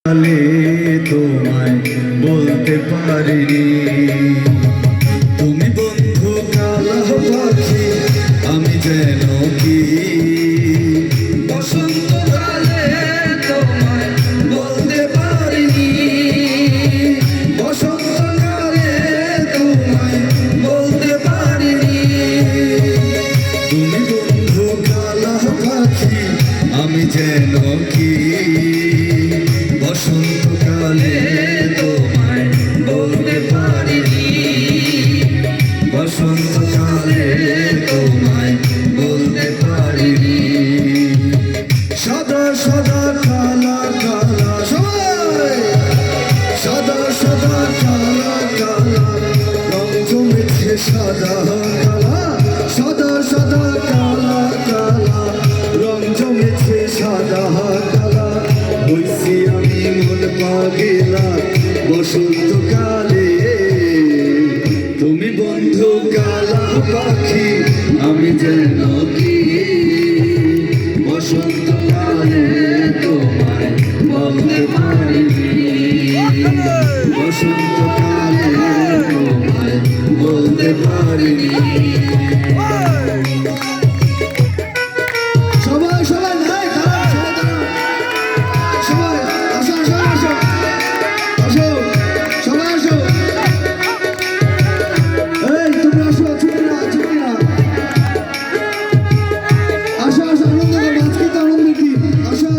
কালে তোমায় বলতে পারিনি তুমি বন্ধু কালা পাখি আমি যেন কি বসন্তকালে তোমায় বলতে পারিনি বসন্তকালে তোমায় বলতে পারিনি তুমি বন্ধু কালা পাখি আমি যেন কি বসন্তকালে তোমায় বলতে পারিনি বসন্তকালে তোমায় বলতে পারিনি সদা সদা কালা কালা সবাই সদা সদা কালা কালা রং জমেছে সাদা কালা সদা সদা কালা কালা রং জমেছে সাদা কালা হইছি আমি মন পাগেলা বসন্তকালে তুমি বন্ধু কালা পাখি আমি যেন কি বসন্তকালে তোমায় বলতে পারিনি বসন্তকালে তোমায় বলতে পারিনি সবাই সবাই নাই সবাই আসো আসো আসো আসো সবাই আসো এই তোমরা আসো ছুটিরা ছুটিরা আসো আসো আনন্দ করো আজকে তো আনন্দ কি আসো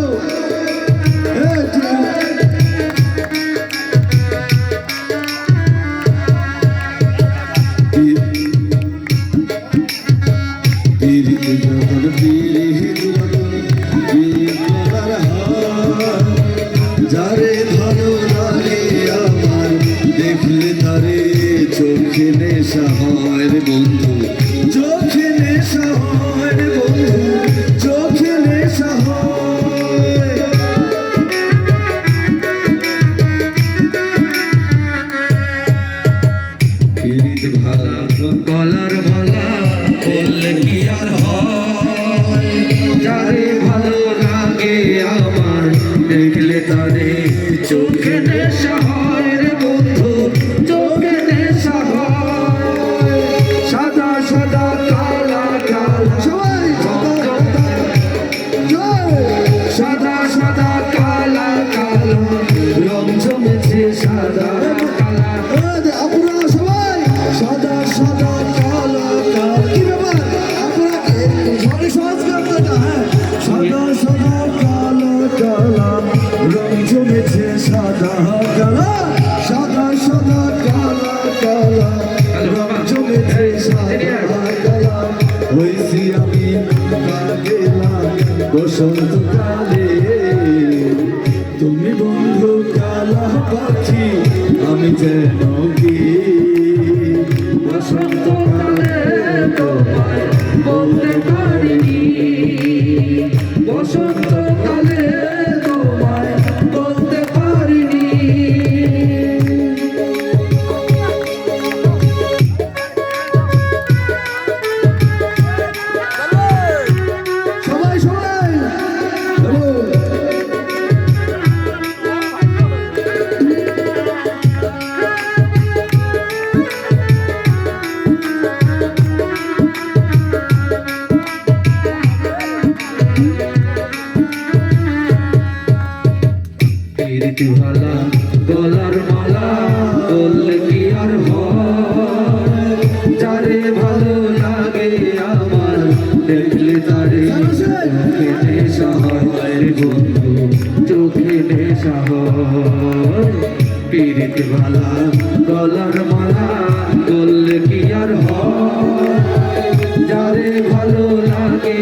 যারে ভালো লাগে আমার দেখলে তারে চোখে নেশা হয় রে বন্ধু চোখে নেশা হয় রে বন্ধু চোখে নেশা হয় ভালা গলার ভালা বললে কি আর হয় যারে ভালো লাগে আমার দেখলে তারে চোখে নেশা হয় রে বন্ধু চোখে নেশা হয় সাদা সাদা কালা কালা সবাই সাদা সাদা কালা কালা রং জমেছে সাদা কালা আপনারা সবাই সাদা সাদা কালা কালা কি ব্যাপার আপনারা সবাই সহজ ব্যাপার না সাদা সাদা কালা কালা রং জমেছে সাদা কালা সাদা সাদা কালা কালা রং জমেছে সাদা কালা হইছি আমি গেলাম বসন্তকালে তুমি বন্ধু কালা পাখি আমি যেন কি বসন্তকালে তোমায় বলতে পারিনি বসন্তকালে তোমায় বলতে পারিনি সবাই সবাই প্রীতি ভালা গলার মালা বললে কি আর হয় যারে ভালো লাগে আমার দেখলে তারে চোখে নেশা হয় রে বন্ধু চোখে নেশা হয় প্রীতি ভালা গলার মালা বললে কি আর হয় যারে ভালো লাগে